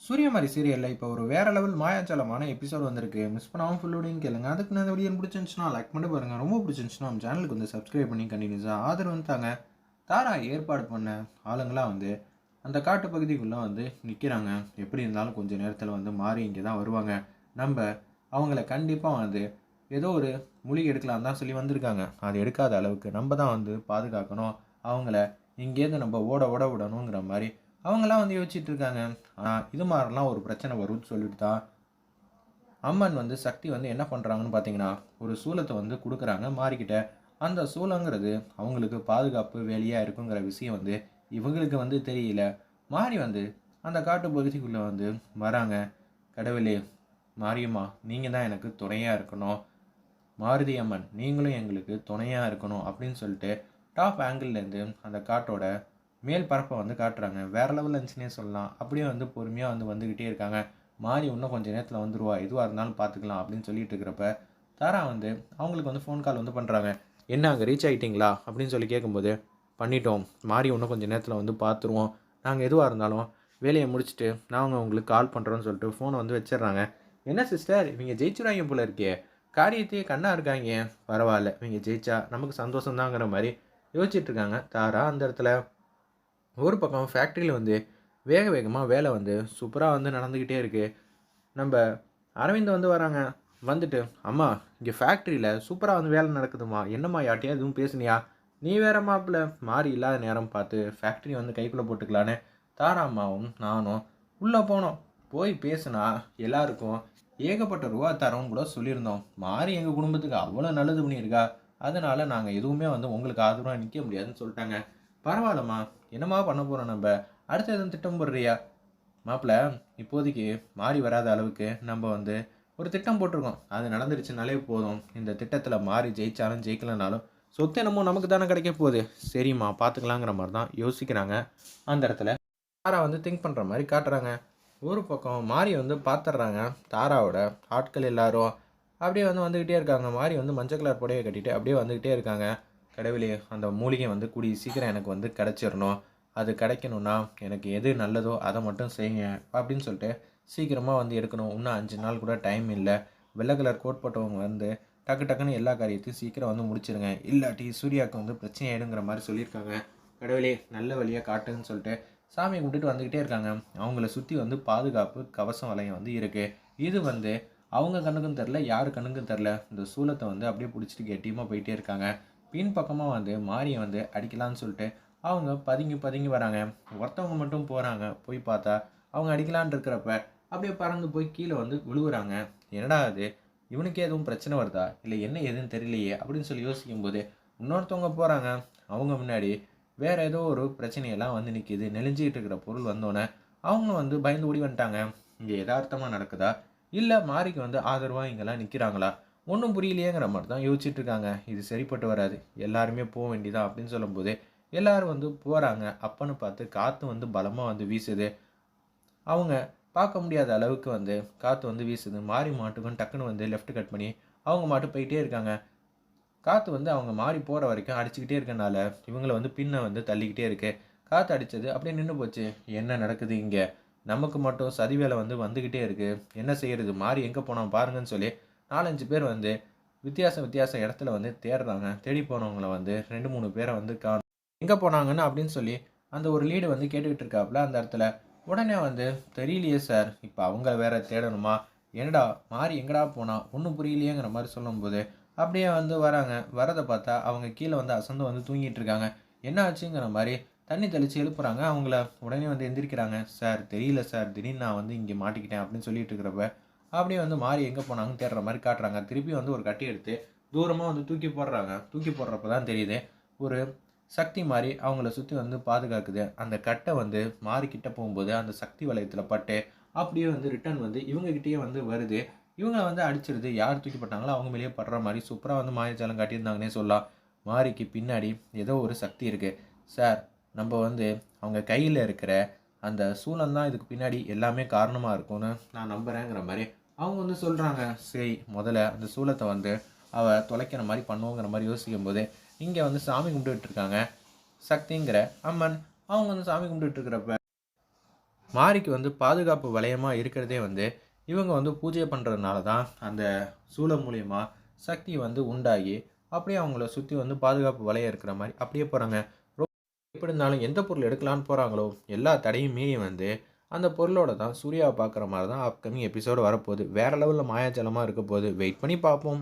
சூரியமாரி சீரியல்ல இப்போ ஒரு வேற லெவல் மாயாஜாலமான எபிசோட் வந்திருக்கு. மிஸ் பண்ணாம ஃபுல்லோடையும் கேளுங்க. அதுக்கு நான் இந்த வீடியோ பிடிச்சிருந்துச்சுன்னா லைக் பண்ணி பாருங்க. ரொம்ப பிடிச்சிருந்துச்சுன்னா நம்ம சேனலுக்கு வந்து சப்ஸ்கிரைப் பண்ணி கண்டினியூஸா ஆதரவு வந்துட்டாங்க. தாரா ஏற்பாடு பண்ண ஆளுங்களாம் வந்து அந்த காட்டு பகுதிக்குள்ள வந்து நிற்கிறாங்க. எப்படி இருந்தாலும் கொஞ்சம் நேரத்தில் வந்து மாறி இங்கே தான் வருவாங்க. நம்ம அவங்கள கண்டிப்பாக வந்து ஏதோ ஒரு மூலிகை எடுக்கலாம் தான் சொல்லி வந்திருக்காங்க. அது எடுக்காத அளவுக்கு நம்ம தான் வந்து பாதுகாக்கணும். அவங்கள இங்கேருந்து நம்ம ஓட ஓட விடணுங்கிற மாதிரி அவங்களாம் வந்து யோசிச்சுட்டு இருக்காங்க. ஆனால் இது மாதிரிலாம் ஒரு பிரச்சனை வரும்னு சொல்லிட்டு தான் அம்மன் வந்து சக்தி வந்து என்ன பண்ணுறாங்கன்னு பார்த்தீங்கன்னா ஒரு சூலத்தை வந்து கொடுக்குறாங்க மாறிக்கிட்ட. அந்த சூலங்கிறது அவங்களுக்கு பாதுகாப்பு வேலையாக இருக்குங்கிற விஷயம் வந்து இவங்களுக்கு வந்து தெரியல. மாறி வந்து அந்த காட்டு பகுதிக்குள்ளே வந்து வராங்க. கடவுளே, மாரியம்மா நீங்கள் தான் எனக்கு துணையாக இருக்கணும். மாருதி அம்மன் நீங்களும் எங்களுக்கு துணையாக இருக்கணும் அப்படின்னு சொல்லிட்டு டாப் ஆங்கிள்லேருந்து அந்த காட்டோட மேல் பரப்பை வந்து காட்டுறாங்க. வேற லெவலில் இருந்துச்சுன்னே சொல்லலாம். அப்படியே வந்து பொறுமையாக வந்து வந்துக்கிட்டே இருக்காங்க. மாறி இன்னும் கொஞ்சம் நேரத்தில் வந்துடுவா, எதுவாக இருந்தாலும் பார்த்துக்கலாம் அப்படின்னு சொல்லிட்டு இருக்கிறப்ப தாரா வந்து அவங்களுக்கு வந்து ஃபோன் கால் வந்து பண்ணுறாங்க. என்ன அங்கே ரீச் ஆகிட்டிங்களா அப்படின்னு சொல்லி கேட்கும்போது, பண்ணிட்டோம், மாறி இன்னும் கொஞ்சம் நேரத்தில் வந்து பார்த்துருவோம், நாங்கள் எதுவாக இருந்தாலும் வேலையை முடிச்சுட்டு நாங்கள் உங்களுக்கு கால் பண்ணுறோன்னு சொல்லிட்டு ஃபோனை வந்து வச்சிடுறாங்க. என்ன சிஸ்டர் இவங்க ஜெயிச்சுருவாங்க போல இருக்கே, காரியத்தையே கண்ணா இருக்காங்க, பரவாயில்ல இவங்க ஜெயிச்சா நமக்கு சந்தோஷம்தாங்கிற மாதிரி யோசிச்சுட்டு இருக்காங்க தாரா. அந்த இடத்துல ஒரு பக்கம் ஃபேக்ட்ரியில் வந்து வேக வேகமாக வேலை வந்து சூப்பராக வந்து நடந்துக்கிட்டே இருக்குது. நம்ம அரவிந்த் வந்து வராங்க. வந்துட்டு, அம்மா இங்கே ஃபேக்ட்ரியில் சூப்பராக வந்து வேலை நடக்குதுமா, என்னம்மா யார்ட்டையா எதுவும் பேசுனியா? நீ வேற மாப்பிள்ள, மாறி இல்லாத நேரம் பார்த்து ஃபேக்ட்ரி வந்து கைக்குள்ளே போட்டுக்கலான்னு தாரா அம்மாவும் நானும் உள்ளே போனோம். போய் பேசுனா எல்லாருக்கும் ஏகப்பட்ட ரூபா தரோன்னு கூட சொல்லியிருந்தோம். மாறி எங்கள் குடும்பத்துக்கு அவ்வளோ நல்லது பண்ணியிருக்கா. அதனால் நாங்கள் எதுவுமே வந்து உங்களுக்கு ஆதரவாக நிற்க முடியாதுன்னு சொல்லிட்டாங்க. பரவாயில்லம்மா, என்னம்மா பண்ண போகிறோம் நம்ம, அடுத்து எதுவும் திட்டம் போடுறியா? மாப்பிள்ள, இப்போதைக்கு மாறி வராத அளவுக்கு நம்ம வந்து ஒரு திட்டம் போட்டிருக்கோம். அது நடந்துருச்சுனாலே போதும். இந்த திட்டத்தில் மாறி ஜெயிச்சாலும் ஜெயிக்கலனாலும் சொத்து என்னமோ நமக்கு தானே கிடைக்க போகுது. சரிம்மா பார்த்துக்கலாங்கிற மாதிரி தான் யோசிக்கிறாங்க. அந்த இடத்துல தாரா வந்து திங்க் பண்ணுற மாதிரி காட்டுறாங்க. ஒரு பக்கம் மாறி வந்து பார்த்துட்றாங்க. தாராவோட ஆட்கள் எல்லாரும் அப்படியே வந்து வந்துக்கிட்டே இருக்காங்க. மாறி வந்து மஞ்சள் கலர் புடவையை கட்டிட்டு அப்படியே வந்துக்கிட்டே இருக்காங்க. கடவுளே, அந்த மூலிகை வந்து கூடிய சீக்கிரம் எனக்கு வந்து கிடச்சிடணும். அது கிடைக்கணும்னா எனக்கு எது நல்லதோ அதை மட்டும் செய்யுங்க அப்படின்னு சொல்லிட்டு சீக்கிரமாக வந்து எடுக்கணும். இன்னும் 5 நாள் கூட டைம் இல்லை. வெள்ளை கலர் கோட் போட்டவங்க வந்து டக்கு டக்குன்னு எல்லா காரியத்தையும் சீக்கிரம் வந்து முடிச்சிருங்க, இல்லாட்டி சூர்யாவுக்கு வந்து பிரச்சனை ஆயிடுங்கிற மாதிரி சொல்லியிருக்காங்க. கடவுளே, நல்ல வழியாக காட்டுன்னு சொல்லிட்டு சாமியை கும்பிட்டுட்டு வந்துக்கிட்டே இருக்காங்க. அவங்கள சுற்றி வந்து பாதுகாப்பு கவசம் வளையம் வந்து இருக்குது. இது வந்து அவங்க கண்ணுக்கும் தெரில, யாரு கண்ணுக்கும் தெரில. இந்த சூலத்தை வந்து அப்படியே பிடிச்சிட்டு கெட்டியமாக போயிட்டே இருக்காங்க. பின் பக்கமாக வந்து மாரியை வந்து அடிக்கலான்னு சொல்லிட்டு அவங்க பதுங்கி பதுங்கி வராங்க. ஒருத்தவங்க மட்டும் போகிறாங்க. போய் பார்த்தா அவங்க அடிக்கலான் இருக்கிறப்ப அப்படியே பறந்து போய் கீழே வந்து விழுவுறாங்க. என்னடா அது, இவனுக்கு எதுவும் பிரச்சனை வருதா இல்லை என்ன எதுன்னு தெரியலையே அப்படின்னு சொல்லி யோசிக்கும்போது இன்னொருத்தவங்க போகிறாங்க. அவங்க முன்னாடி வேற ஏதோ ஒரு பிரச்சனையெல்லாம் வந்து நிற்கிது. நெளிஞ்சிக்கிட்டு இருக்கிற பொருள் வந்தோடனே அவங்களும் வந்து பயந்து ஓடி வந்துட்டாங்க. இங்கே யதார்த்தமாக நடக்குதா இல்லை மாரிக்கு வந்து ஆதரவாக இங்கெல்லாம் நிற்கிறாங்களா ஒன்றும் புரியலையேங்கிற மாதிரி தான் யோசிச்சுட்டு இருக்காங்க. இது சரிப்பட்டு வராது, எல்லாருமே போக வேண்டியதா அப்படின்னு சொல்லும்போது எல்லாரும் வந்து போகிறாங்க. அப்பன்னு பார்த்து காற்று வந்து பலமாக வந்து வீசுது. அவங்க பார்க்க முடியாத அளவுக்கு வந்து காற்று வந்து வீசுது. மாறி மாட்டுக்கும் டக்குன்னு வந்து லெஃப்ட் கட் பண்ணி அவங்க மாட்டு போயிட்டே இருக்காங்க. காற்று வந்து அவங்க மாறி போகிற வரைக்கும் அடிச்சுக்கிட்டே இருக்கனால இவங்கள வந்து பின்ன வந்து தள்ளிக்கிட்டே இருக்கு. காற்று அடித்தது அப்படியே நின்று போச்சு. என்ன நடக்குது இங்கே, நமக்கு மட்டும் சதி வேலை வந்து வந்துக்கிட்டே இருக்குது, என்ன செய்கிறது, மாறி எங்கே போனான் பாருங்கன்னு சொல்லி 4-5 பேர் வந்து வித்தியாச வித்தியாச இடத்துல வந்து தேடுறாங்க. தேடி போனவங்கள வந்து 2-3 பேரை வந்து எங்கே போனாங்கன்னு அப்படின்னு சொல்லி அந்த ஒரு லீடு வந்து கேட்டுக்கிட்டு இருக்காப்புல அந்த இடத்துல. உடனே வந்து தெரியலையே சார், இப்போ அவங்க வேற தேடணுமா, என்னடா மாறி எங்கடா போனா ஒன்றும் புரியலையேங்கிற மாதிரி சொல்லும்போது அப்படியே வந்து வராங்க. வரதை பார்த்தா அவங்க கீழே வந்து அசந்து வந்து தூங்கிட்டு இருக்காங்க. என்ன ஆச்சுங்கிற மாதிரி தண்ணி தெளித்து எழுப்புறாங்க அவங்கள. உடனே வந்து எந்திரிக்கிறாங்க. சார் தெரியல சார், திடீர்னு நான் வந்து இங்கே மாட்டிக்கிட்டேன் அப்படின்னு சொல்லிட்டு இருக்கிறப்ப அப்படியே வந்து மாறி எங்கே போனாங்கன்னு தேடுற மாதிரி காட்டுறாங்க. திருப்பி வந்து ஒரு கட்டி எடுத்து தூரமாக வந்து தூக்கி போடுறாங்க. தூக்கி போடுறப்ப தான் தெரியுது ஒரு சக்தி மாதிரி அவங்கள சுற்றி வந்து பாதுகாக்குது. அந்த கட்டை வந்து மாறிக்கிட்ட போகும்போது அந்த சக்தி வளையத்தில் பட்டு அப்படியே வந்து ரிட்டர்ன் வந்து இவங்ககிட்டயே வந்து வருது. இவங்க வந்து அடிச்சிருது. யார் தூக்கி போட்டாங்களோ அவங்க மேலேயே படுற மாதிரி சூப்பராக வந்து மாயாஜாலம் காட்டியிருந்தாங்கன்னே சொல்லலாம். மாரிக்கு பின்னாடி ஏதோ ஒரு சக்தி இருக்குது சார். நம்ம வந்து அவங்க கையில் இருக்கிற அந்த சூழல் தான் இதுக்கு பின்னாடி எல்லாமே காரணமாக இருக்கும்னு நான் நம்புகிறேங்கிற மாதிரி அவங்க வந்து சொல்கிறாங்க. சரி, முதல்ல அந்த சூலத்தை வந்து தொலைக்கிற மாதிரி பண்ணுவோங்கிற மாதிரி யோசிக்கும் போது இங்கே வந்து சாமி கும்பிட்டுட்டு இருக்காங்க சக்திங்கிற அம்மன். அவங்க வந்து சாமி கும்பிட்டுட்டு இருக்கிறப்ப மாரிக்கு வந்து பாதுகாப்பு வளையமாக இருக்கிறதே வந்து இவங்க வந்து பூஜை பண்ணுறதுனால தான் அந்த சூளம் மூலியமா சக்தி வந்து உண்டாகி அப்படியே அவங்கள சுற்றி வந்து பாதுகாப்பு வளையம் இருக்கிற மாதிரி அப்படியே போகிறாங்க. எப்படி இருந்தாலும் எந்த பொருள் எடுக்கலான்னு போகிறாங்களோ எல்லா தடையும் மீறி வந்து அந்த பொருளோட தான் சூர்யாவை பார்க்குற மாதிரி தான் அப்கமிங் எபிசோடு வரப்போகுது. வேறு லெவலில் மாயாஜலமாக இருக்க போகுது. வெயிட் பண்ணி பார்ப்போம்.